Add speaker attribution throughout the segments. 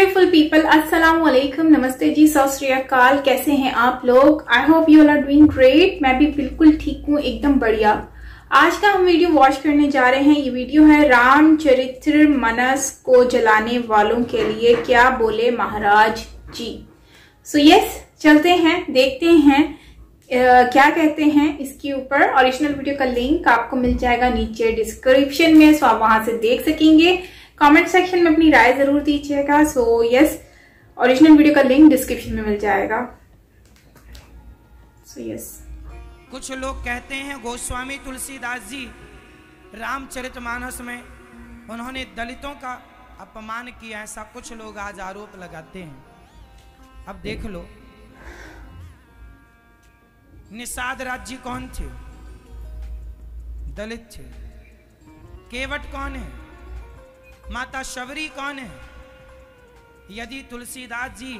Speaker 1: Beautiful people, अस्सलाम वालेकुम, नमस्ते जी, सत श्री अकाल। कैसे हैं आप लोग? I hope you all are doing great. मैं भी बिल्कुल ठीक हूँ, एकदम बढ़िया। आज का हम वीडियो वॉच करने जा रहे हैं। ये वीडियो है रामचरित्र मानस को जलाने वालों के लिए क्या बोले महाराज जी। सो यस, चलते हैं, देखते हैं क्या कहते हैं इसके ऊपर। ओरिजिनल वीडियो का लिंक आपको मिल जाएगा नीचे डिस्क्रिप्शन में, सो आप वहां से देख सकेंगे। कमेंट सेक्शन में अपनी राय जरूर दीजिएगा। सो यस, ओरिजिनल वीडियो का लिंक डिस्क्रिप्शन में मिल जाएगा। सो यस,
Speaker 2: कुछ लोग कहते हैं गोस्वामी तुलसीदास जी रामचरितमानस में उन्होंने दलितों का अपमान किया, ऐसा कुछ लोग आज आरोप लगाते हैं। अब देख लो, निषाद राज जी कौन थे? दलित थे। केवट कौन है? माता शबरी कौन है? यदि तुलसीदास जी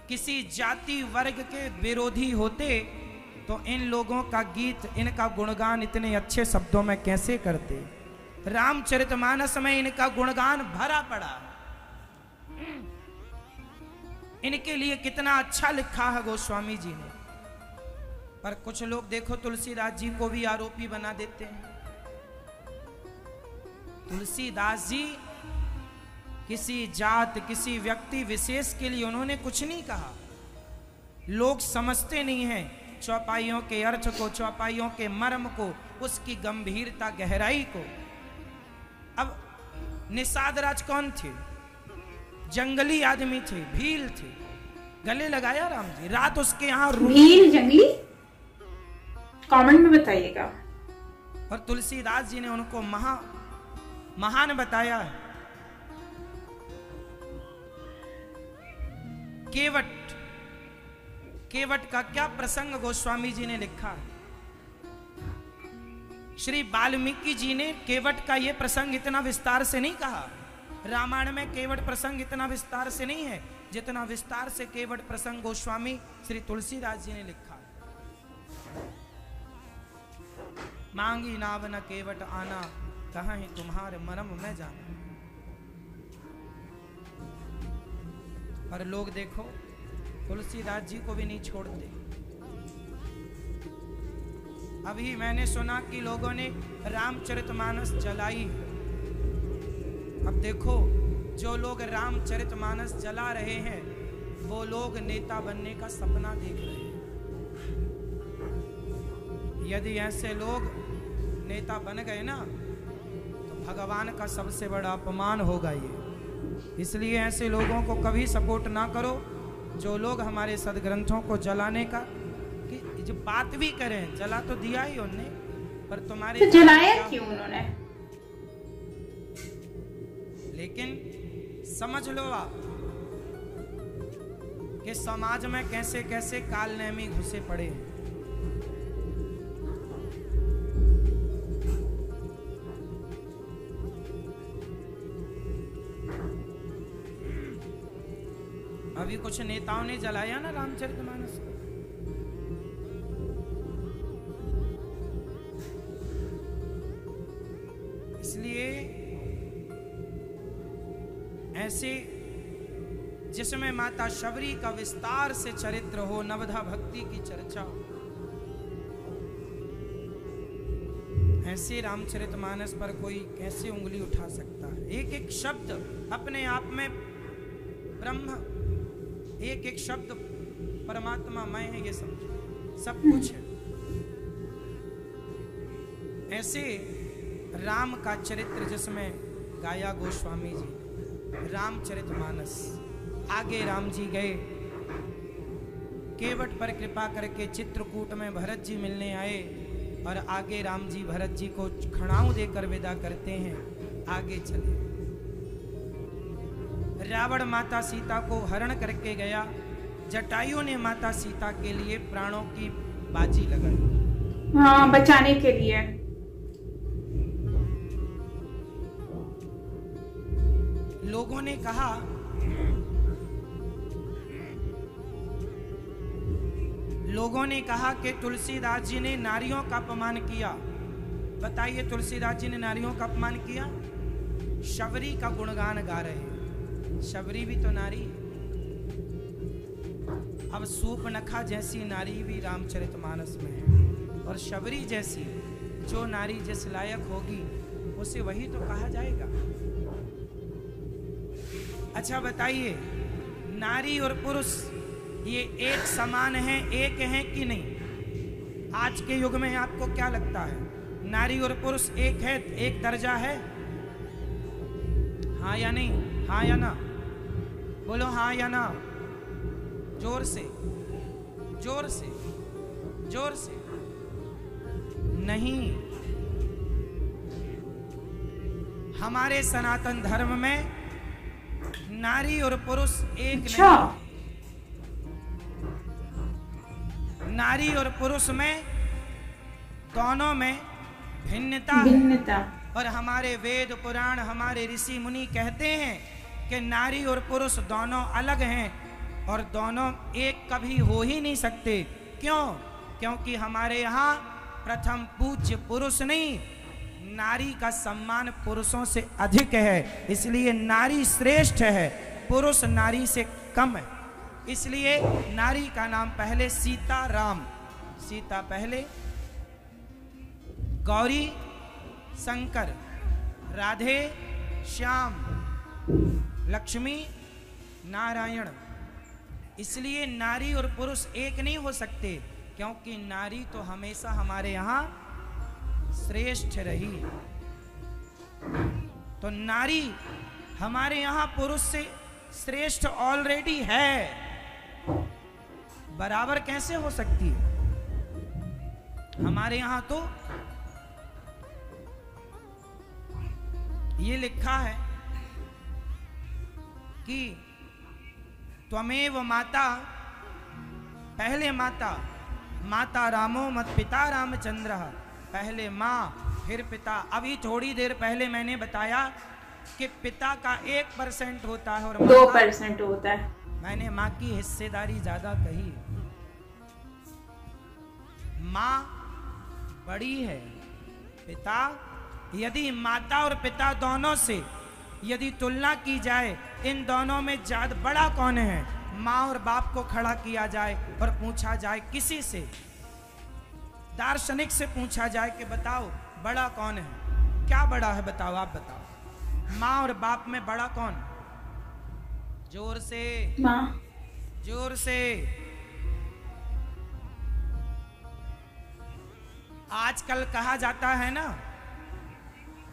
Speaker 2: किसी जाति वर्ग के विरोधी होते तो इन लोगों का गीत, इनका गुणगान इतने अच्छे शब्दों में कैसे करते? रामचरितमानस में इनका गुणगान भरा पड़ा। इनके लिए कितना अच्छा लिखा है गोस्वामी जी ने। पर कुछ लोग देखो तुलसीदास जी को भी आरोपी बना देते हैं। तुलसीदास जी किसी जात, किसी व्यक्ति विशेष के लिए उन्होंने कुछ नहीं कहा। लोग समझते नहीं हैं चौपाइयों के अर्थ को, चौपाइयों के मर्म को, उसकी गंभीरता, गहराई को। अब निषाद राज कौन थे? जंगली आदमी थे, भील थे। गले लगाया राम जी, रात उसके यहाँ
Speaker 1: भील जंगली, कमेंट में बताइएगा।
Speaker 2: और तुलसीदास जी ने उनको महान बताया है। केवट का क्या प्रसंग गोस्वामी जी ने लिखा है। श्री वाल्मीकि जी ने केवट का यह प्रसंग इतना विस्तार से नहीं कहा। रामायण में केवट प्रसंग इतना विस्तार से नहीं है जितना विस्तार से केवट प्रसंग गोस्वामी श्री तुलसीदास जी ने लिखा। मांगी नाव न केवट आना, कहाँ है तुम्हारे मरम में जाना। और लोग देखो तुलसीदास जी को भी नहीं छोड़ते। अभी मैंने सुना कि लोगों ने रामचरितमानस जलाई। अब देखो, जो लोग रामचरितमानस जला रहे हैं वो लोग नेता बनने का सपना देख रहे हैं। यदि ऐसे लोग नेता बन गए ना तो भगवान का सबसे बड़ा अपमान होगा ये। इसलिए ऐसे लोगों को कभी सपोर्ट ना करो जो लोग हमारे सदग्रंथों को जलाने का कि जो बात भी करें। जला तो दिया ही उन्होंने, पर तुम्हारे
Speaker 1: तो जलाया क्यों उन्होंने?
Speaker 2: लेकिन समझ लो आप कि समाज में कैसे कैसे कालनेमी घुसे पड़े हैं। अभी कुछ नेताओं ने जलाया ना रामचरितमानस। इसलिए ऐसे जिसमें माता शबरी का विस्तार से चरित्र हो, नवधा भक्ति की चर्चा हो, ऐसे रामचरितमानस पर कोई कैसे उंगली उठा सकता है? एक एक शब्द अपने आप में ब्रह्म, एक एक शब्द परमात्मा मैं है, ये समझो, सब कुछ है। ऐसे राम का चरित्र जिसमें गाया गोस्वामी जी, रामचरितमानस। आगे राम जी गए, केवट पर कृपा करके चित्रकूट में भरत जी मिलने आए और आगे राम जी भरत जी को खड़ाऊ देकर विदा करते हैं। आगे चले, रावण माता सीता को हरण करके गया। जटायु ने माता सीता के लिए प्राणों की बाजी लगाई,
Speaker 1: हाँ, बचाने के लिए।
Speaker 2: लोगों ने कहा कि तुलसीदास जी ने नारियों का अपमान किया। बताइए, तुलसीदास जी ने नारियों का अपमान किया? शबरी का गुणगान गा रहे हैं। शबरी भी तो नारी है। अब सूर्पनखा जैसी नारी भी रामचरितमानस में है, और शबरी जैसी जो नारी जिस लायक होगी उसे वही तो कहा जाएगा। अच्छा बताइए, नारी और पुरुष ये एक समान है, एक है कि नहीं? आज के युग में आपको क्या लगता है, नारी और पुरुष एक है, एक दर्जा है? हाँ या नहीं? हाँ या ना? बोलो हाँ या ना, जोर से, जोर से, जोर से। नहीं, हमारे सनातन धर्म में नारी और पुरुष एक नहीं। नारी और पुरुष में दोनों में भिन्नता। और हमारे वेद पुराण, हमारे ऋषि मुनि कहते हैं कि नारी और पुरुष दोनों अलग हैं और दोनों एक कभी हो ही नहीं सकते। क्यों? क्योंकि हमारे यहाँ प्रथम पूज्य पुरुष नहीं, नारी का सम्मान पुरुषों से अधिक है। इसलिए नारी श्रेष्ठ है, पुरुष नारी से कम है। इसलिए नारी का नाम पहले सीता राम, सीता पहले, गौरी शंकर, राधे श्याम, लक्ष्मी नारायण। इसलिए नारी और पुरुष एक नहीं हो सकते, क्योंकि नारी तो हमेशा हमारे यहाँ श्रेष्ठ रही। तो नारी हमारे यहाँ पुरुष से श्रेष्ठ ऑलरेडी है, बराबर कैसे हो सकती है? हमारे यहाँ तो ये लिखा है कि त्वमेव माता, पहले माता, माता रामो मत पिता रामचंद्र, पहले माँ फिर पिता। अभी थोड़ी देर पहले मैंने बताया कि पिता का 1% होता है और
Speaker 1: 2% होता है।
Speaker 2: मैंने माँ की हिस्सेदारी ज्यादा कही। माँ बड़ी है, पिता, यदि माता और पिता दोनों से यदि तुलना की जाए, इन दोनों में ज्यादा बड़ा कौन है? माँ और बाप को खड़ा किया जाए और पूछा जाए किसी से, दार्शनिक से पूछा जाए कि बताओ बड़ा कौन है, क्या बड़ा है बताओ, आप बताओ। माँ और बाप में बड़ा कौन? जोर से,
Speaker 1: माँ,
Speaker 2: जोर से। आजकल कहा जाता है ना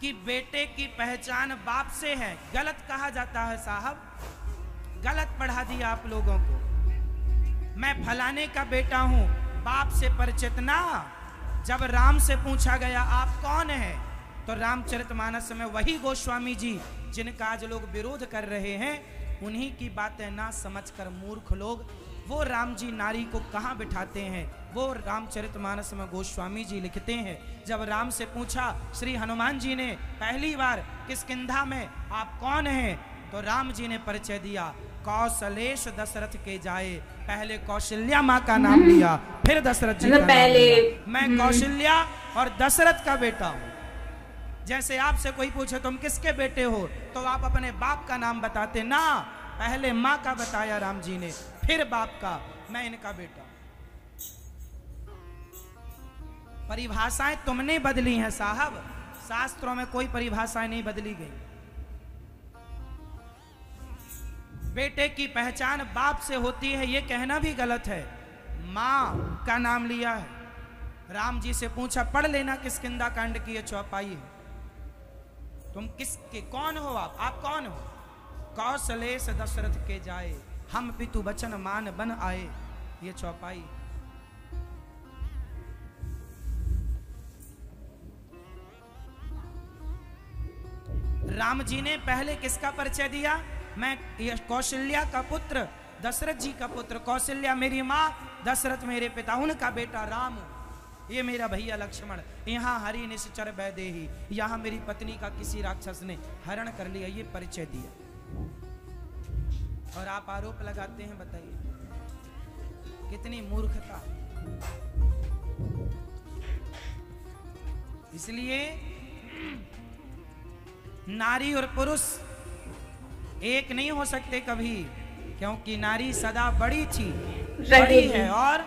Speaker 2: कि बेटे की पहचान बाप से है। गलत कहा जाता है साहब, गलत पढ़ा दिया आप लोगों को। मैं फलाने का बेटा हूं, बाप से परिचित ना। जब राम से पूछा गया आप कौन हैं, तो रामचरितमानस में वही गोस्वामी जी जिनका आज लोग विरोध कर रहे हैं, उन्हीं की बातें ना समझकर मूर्ख लोग वो राम जी नारी को कहाँ बिठाते हैं। वो रामचरितमानस में गोस्वामी जी लिखते हैं, जब राम से पूछा श्री हनुमान जी ने पहली बार किष्किंधा में आप कौन हैं, तो राम जी ने परिचय दिया, कौशलेश दशरथ के जाए। पहले कौशल्या माँ का नाम लिया, फिर दशरथ जी का
Speaker 1: पहले
Speaker 2: नाम लिया। मैं कौशल्या और दशरथ का बेटा हूँ। जैसे आपसे कोई पूछे तुम किसके बेटे हो, तो आप अपने बाप का नाम बताते ना, पहले माँ का बताया राम जी ने, फिर बाप का, मैं इनका बेटा। परिभाषाएं तुमने बदली हैं साहब, शास्त्रों में कोई परिभाषाएं नहीं बदली गई। बेटे की पहचान बाप से होती है, ये कहना भी गलत है। माँ का नाम लिया है। राम जी से पूछा, पढ़ लेना किष्किंधा कांड की ये चौपाई है, तुम किसके कौन हो? आप कौन हो? कौशलेश दशरथ के जाए, हम पितु बचन मान बन आए, ये चौपाई। राम जी ने पहले किसका परिचय दिया? मैं कौशल्या का पुत्र, दशरथ जी का पुत्र। कौशल्या मेरी माँ, दशरथ मेरे पिता, उनका बेटा राम, ये मेरा भैया लक्ष्मण। यहाँ हरि निश्चर वैदेही, यहाँ मेरी पत्नी का किसी राक्षस ने हरण कर लिया, ये परिचय दिया। और आप आरोप लगाते हैं, बताइए कितनी मूर्खता। इसलिए नारी और पुरुष एक नहीं हो सकते कभी, क्योंकि नारी सदा बड़ी थी, बड़ी
Speaker 1: रहेगी।
Speaker 2: है और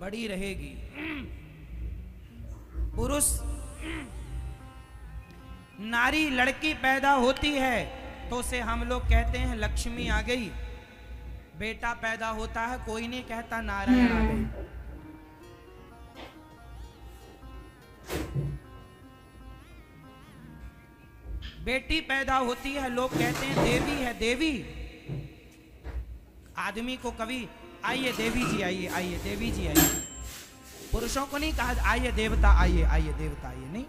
Speaker 2: बड़ी रहेगी। पुरुष, नारी लड़की पैदा होती है तो उसे हम लोग कहते हैं लक्ष्मी आ गई। बेटा पैदा होता है कोई नहीं कहता नारायण आ गई। बेटी पैदा होती है लोग कहते हैं देवी है देवी। आदमी को कभी आइए देवी जी आइए, आइए देवी जी आइए। पुरुषों को नहीं कहा आइए देवता आइए, आइए देवता आइए, नहीं।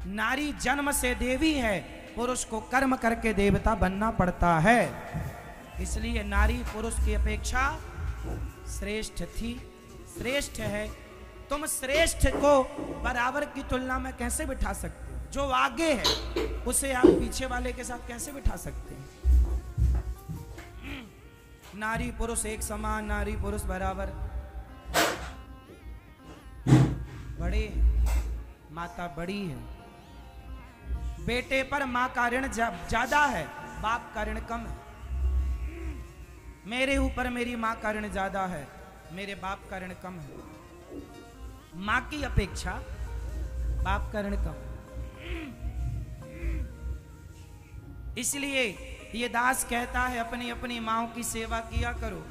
Speaker 2: नारी जन्म से देवी है, पुरुष को कर्म करके देवता बनना पड़ता है। इसलिए नारी पुरुष की अपेक्षा श्रेष्ठ थी, श्रेष्ठ है। तुम श्रेष्ठ को बराबर की तुलना में कैसे बिठा सकते हो? जो आगे है उसे आप पीछे वाले के साथ कैसे बिठा सकते हैं? नारी पुरुष एक समान, नारी पुरुष बराबर, बड़े माता बड़ी है। बेटे पर माँ का ऋण ज्यादा है, बाप का ऋण कम है। मेरे ऊपर मेरी माँ का ऋण ज्यादा है, मेरे बाप का ऋण कम है। माँ की अपेक्षा बाप का ऋण कम है। इसलिए ये दास कहता है अपनी अपनी माँ की सेवा किया करो,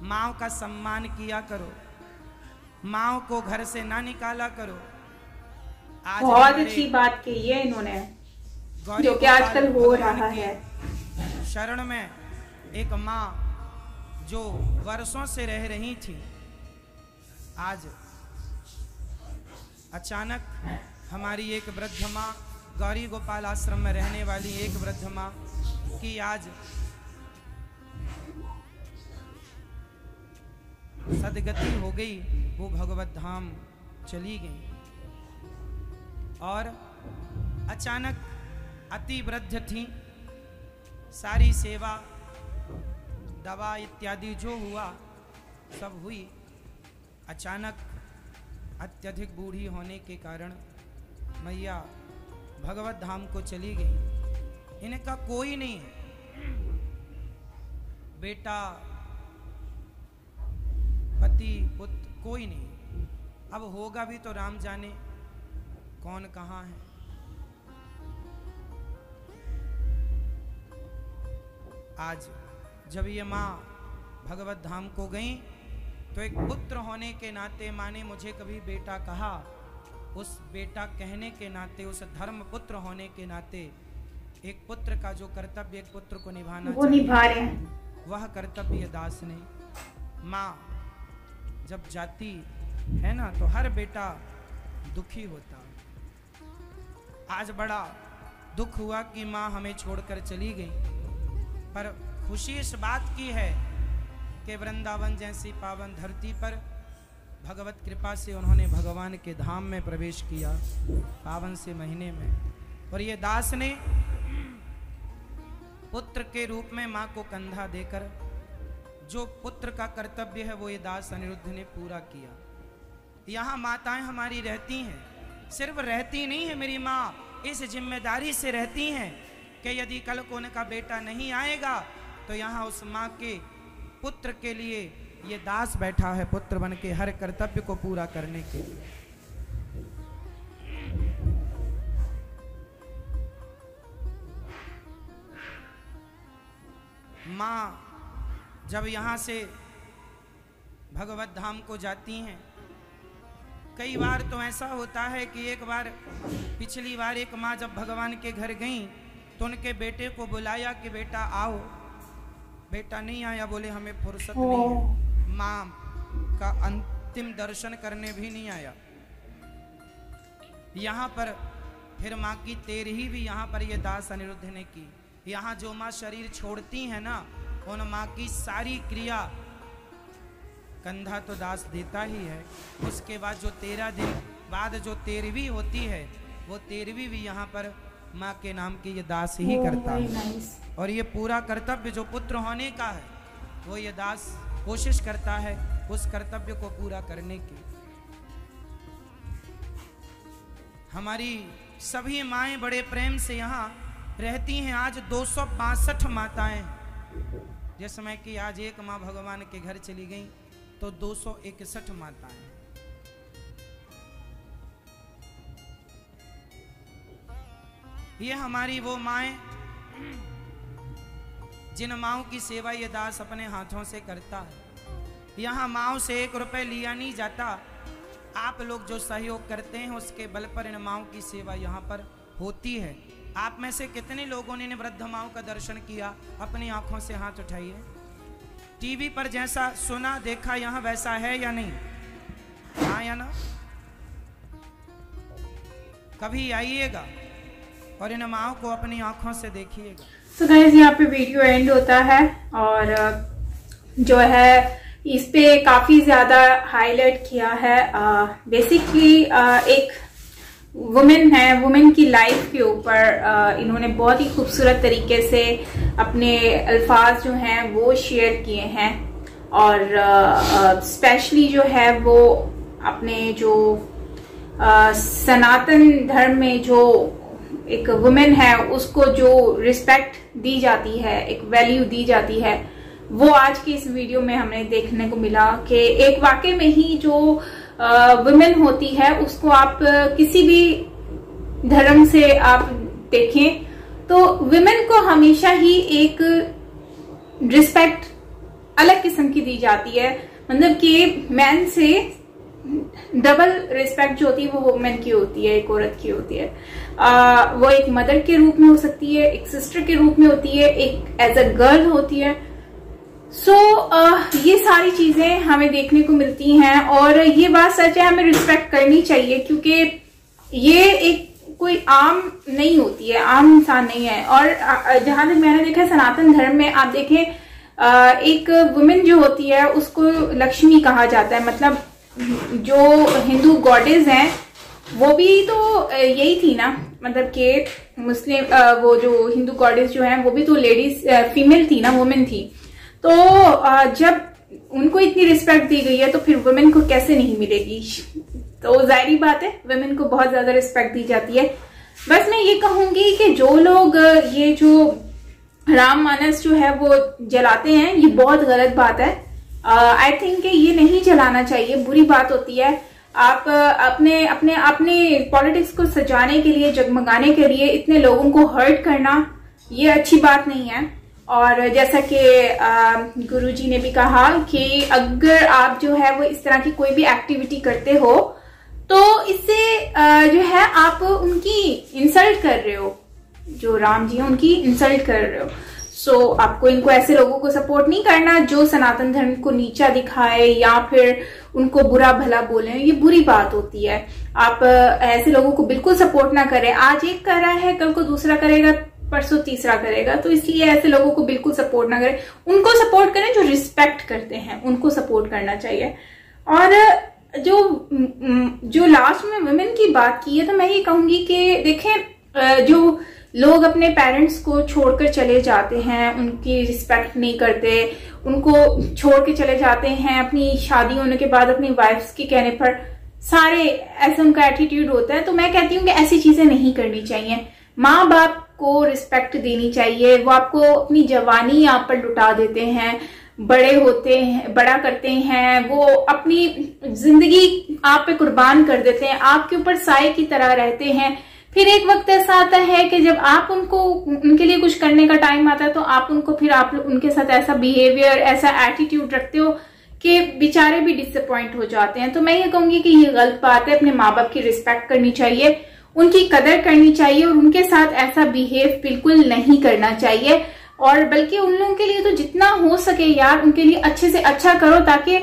Speaker 2: माँ का सम्मान किया करो, माँ को घर से ना निकाला करो। आज
Speaker 1: बहुत अच्छी बात की है इन्होंने, जो कि आजकल हो रहा है।
Speaker 2: शरण में एक माँ जो वर्षों से रह रही थी, आज अचानक हमारी एक वृद्ध माँ, गौरी गोपाल आश्रम में रहने वाली एक वृद्ध माँ की आज सदगति हो गई। वो भगवत धाम चली गई और अचानक अति वृद्ध थी, सारी सेवा दवा इत्यादि जो हुआ सब हुई। अचानक अत्यधिक बूढ़ी होने के कारण मैया भगवत धाम को चली गई। इनका कोई नहीं है, बेटा पति पुत्र कोई नहीं। अब होगा भी तो राम जाने कौन कहाँ है। आज जब ये माँ भगवत धाम को गई तो एक पुत्र होने के नाते माँ ने मुझे कभी बेटा कहा, उस बेटा कहने के नाते, उस धर्म पुत्र होने के नाते एक पुत्र का जो कर्तव्य एक पुत्र को निभाना
Speaker 1: वो निभा रहे हैं।
Speaker 2: वह कर्तव्य दास ने। माँ जब जाती है ना तो हर बेटा दुखी होता। आज बड़ा दुख हुआ कि माँ हमें छोड़कर चली गई, पर खुशी इस बात की है कि वृंदावन जैसी पावन धरती पर भगवत कृपा से उन्होंने भगवान के धाम में प्रवेश किया पावन से महीने में। और ये दास ने पुत्र के रूप में माँ को कंधा देकर जो पुत्र का कर्तव्य है वो ये दास अनिरुद्ध ने पूरा किया। यहाँ माताएं हमारी रहती हैं, सिर्फ रहती नहीं है मेरी माँ, इस जिम्मेदारी से रहती हैं कि यदि कल को उनका बेटा नहीं आएगा तो यहाँ उस माँ के पुत्र के लिए ये दास बैठा है, पुत्र बन के हर कर्तव्य को पूरा करने के लिए। माँ जब यहाँ से भगवत धाम को जाती हैं, कई बार तो ऐसा होता है कि एक बार पिछली बार एक माँ जब भगवान के घर गई तो उनके बेटे को बुलाया कि बेटा आओ, बेटा नहीं आया, बोले हमें फुर्सत नहीं है। माँ का अंतिम दर्शन करने भी नहीं आया। यहाँ पर फिर माँ की तेरही भी यहाँ पर ये दास अनिरुद्ध ने की। यहाँ जो माँ शरीर छोड़ती है ना, उन माँ की सारी क्रिया कंधा तो दास देता ही है। उसके बाद जो 13 दिन बाद जो 13वीं होती है, वो 13वीं भी यहाँ पर माँ के नाम की ये दास ही करता है। और ये पूरा कर्तव्य जो पुत्र होने का है वो ये दास कोशिश करता है उस कर्तव्य को पूरा करने की। हमारी सभी माएँ बड़े प्रेम से यहाँ रहती हैं। आज 262 माताएं, जिस समय की आज एक माँ भगवान के घर चली गई तो 261 माताएं। ये हमारी वो माएं जिन माओं की सेवा ये दास अपने हाथों से करता है। यहाँ माओं से 1 रुपए लिया नहीं जाता। आप लोग जो सहयोग करते हैं उसके बल पर इन माओं की सेवा यहाँ पर होती है। आप में से कितने लोगों ने वृद्ध माओं का दर्शन किया? अपनी आंखों से हाथ उठाइए। टीवी पर जैसा सुना देखा यहाँ वैसा है या नहीं? हाँ या ना? कभी आइएगा और इन माओं को अपनी आंखों से देखिएगा।
Speaker 1: तो गाइस यहाँ पे वीडियो एंड होता है और जो है इस पे काफी ज्यादा हाईलाइट किया है। बेसिकली एक वुमेन है, वुमेन की लाइफ के ऊपर इन्होंने बहुत ही खूबसूरत तरीके से अपने अल्फाज जो हैं वो शेयर किए हैं और स्पेशली जो है वो अपने जो सनातन धर्म में जो एक वुमेन है उसको जो रिस्पेक्ट दी जाती है, एक वैल्यू दी जाती है, वो आज की इस वीडियो में हमें देखने को मिला कि एक वाकई में ही जो वुमेन होती है उसको आप किसी भी धर्म से आप देखें तो वुमेन को हमेशा ही एक रिस्पेक्ट अलग किस्म की दी जाती है। मतलब कि मैन से डबल रिस्पेक्ट जो होती है वो वुमेन की होती है, एक औरत की होती है। वो एक मदर के रूप में हो सकती है, एक सिस्टर के रूप में होती है, एक एज अ गर्ल होती है। ये सारी चीजें हमें देखने को मिलती हैं और ये बात सच है, हमें रिस्पेक्ट करनी चाहिए क्योंकि ये एक कोई आम नहीं होती है, आम इंसान नहीं है। और जहां तक मैंने देखा है सनातन धर्म में आप देखें एक वुमेन जो होती है उसको लक्ष्मी कहा जाता है। मतलब जो हिंदू गॉडेस हैं वो भी तो यही थी ना, मतलब कि मुस्लिम वो जो हिंदू गॉडेस जो हैं वो भी तो लेडीज फीमेल थी ना, वुमेन थी। तो जब उनको इतनी रिस्पेक्ट दी गई है तो फिर वुमेन को कैसे नहीं मिलेगी? तो जाहिर बात है वुमेन को बहुत ज्यादा रिस्पेक्ट दी जाती है। बस मैं ये कहूंगी कि जो लोग ये जो राम मानस जो है वो जलाते हैं ये बहुत गलत बात है। आई थिंक ये नहीं जलाना चाहिए, बुरी बात होती है। आप अपने अपने अपने पॉलिटिक्स को सजाने के लिए, जगमगाने के लिए इतने लोगों को हर्ट करना ये अच्छी बात नहीं है। और जैसा कि गुरुजी ने भी कहा कि अगर आप जो है वो इस तरह की कोई भी एक्टिविटी करते हो तो इससे जो है आप उनकी इंसल्ट कर रहे हो, जो राम जी हैं उनकी इंसल्ट कर रहे हो। सो आपको इनको ऐसे लोगों को सपोर्ट नहीं करना जो सनातन धर्म को नीचा दिखाए या फिर उनको बुरा भला बोले, ये बुरी बात होती है। आप ऐसे लोगों को बिल्कुल सपोर्ट ना करें। आज एक कर रहा है, कल को दूसरा करेगा, परसों तीसरा करेगा, तो इसलिए ऐसे लोगों को बिल्कुल सपोर्ट ना करें। उनको सपोर्ट करें जो रिस्पेक्ट करते हैं, उनको सपोर्ट करना चाहिए। और जो लास्ट में वुमेन की बात की है तो मैं ये कहूंगी कि देखें जो लोग अपने पेरेंट्स को छोड़कर चले जाते हैं, उनकी रिस्पेक्ट नहीं करते, उनको छोड़ के चले जाते हैं अपनी शादी होने के बाद अपनी वाइफ्स के कहने पर, सारे ऐसे उनका एटीट्यूड होता है। तो मैं कहती हूँ कि ऐसी चीजें नहीं करनी चाहिए। माँ बाप को रिस्पेक्ट देनी चाहिए। वो आपको अपनी जवानी आप पर लुटा देते हैं, बड़े होते हैं, बड़ा करते हैं, वो अपनी जिंदगी आप पे कुर्बान कर देते हैं, आपके ऊपर साए की तरह रहते हैं। फिर एक वक्त ऐसा आता है कि जब आप उनके लिए कुछ करने का टाइम आता है तो आप उनके साथ ऐसा बिहेवियर, ऐसा एटीट्यूड रखते हो कि बेचारे भी डिसअपॉइंट हो जाते हैं। तो मैं ये कहूंगी कि ये गलत बात है। अपने माँ बाप की रिस्पेक्ट करनी चाहिए, उनकी कदर करनी चाहिए और उनके साथ ऐसा बिहेव बिल्कुल नहीं करना चाहिए। और बल्कि उन लोगों के लिए तो जितना हो सके यार उनके लिए अच्छे से अच्छा करो ताकि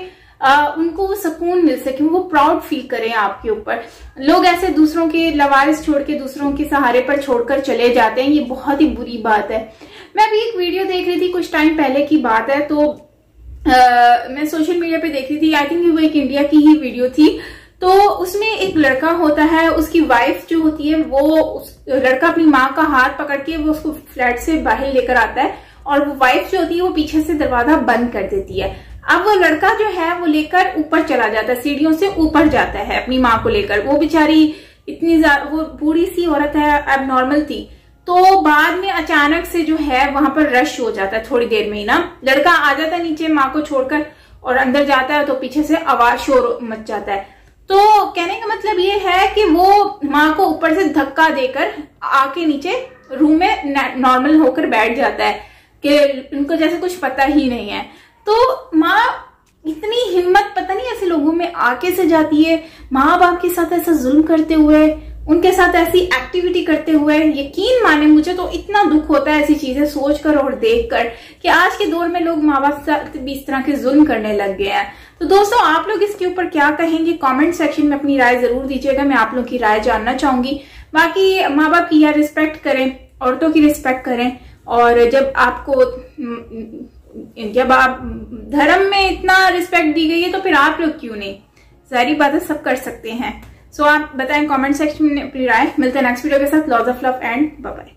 Speaker 1: उनको वो सुकून मिल सके, वो प्राउड फील करें आपके ऊपर। लोग ऐसे दूसरों के लवारिस छोड़ के दूसरों के सहारे पर छोड़कर चले जाते हैं, ये बहुत ही बुरी बात है। मैं अभी एक वीडियो देख रही थी, कुछ टाइम पहले की बात है, तो मैं सोशल मीडिया पे देख रही थी, आई थिंक वो एक इंडिया की ही वीडियो थी। तो उसमें एक लड़का होता है, उसकी वाइफ जो होती है वो लड़का अपनी माँ का हाथ पकड़ के वो उसको फ्लैट से बाहर लेकर आता है और वो वाइफ जो होती है वो पीछे से दरवाजा बंद कर देती है। अब वो लड़का जो है वो लेकर ऊपर चला जाता है, सीढ़ियों से ऊपर जाता है अपनी माँ को लेकर। वो बेचारी इतनी ज्यादा, वो बूढ़ी सी औरत है, अब नॉर्मल थी, तो बाद में अचानक से जो है वहां पर रश हो जाता है, थोड़ी देर में ही ना लड़का आ जाता है नीचे माँ को छोड़कर और अंदर जाता है, तो पीछे से आवाज शोर मच जाता है। तो कहने का मतलब ये है कि वो माँ को ऊपर से धक्का देकर आके नीचे रूम में नॉर्मल होकर बैठ जाता है कि उनको जैसे कुछ पता ही नहीं है। तो माँ इतनी हिम्मत पता नहीं ऐसे लोगों में आके से जाती है, माँ बाप के साथ ऐसा जुल्म करते हुए, उनके साथ ऐसी एक्टिविटी करते हुए। यकीन माने मुझे तो इतना दुख होता है ऐसी चीजें सोचकर और देखकर कि आज के दौर में लोग माँ बाप साथ भी इस तरह के जुल्म करने लग गए हैं। तो दोस्तों आप लोग इसके ऊपर क्या कहेंगे, कमेंट सेक्शन में अपनी राय जरूर दीजिएगा, मैं आप लोग की राय जानना चाहूंगी। बाकी माँ बाप की या रिस्पेक्ट करें, औरतों की रिस्पेक्ट करें, और जब आप धर्म में इतना रिस्पेक्ट दी गई है तो फिर आप लोग क्यों नहीं, सारी बातें सब कर सकते हैं। सो आप बताएं कमेंट सेक्शन में अपनी राय। मिलते हैं नेक्स्ट वीडियो के साथ। Lots of love and bye bye.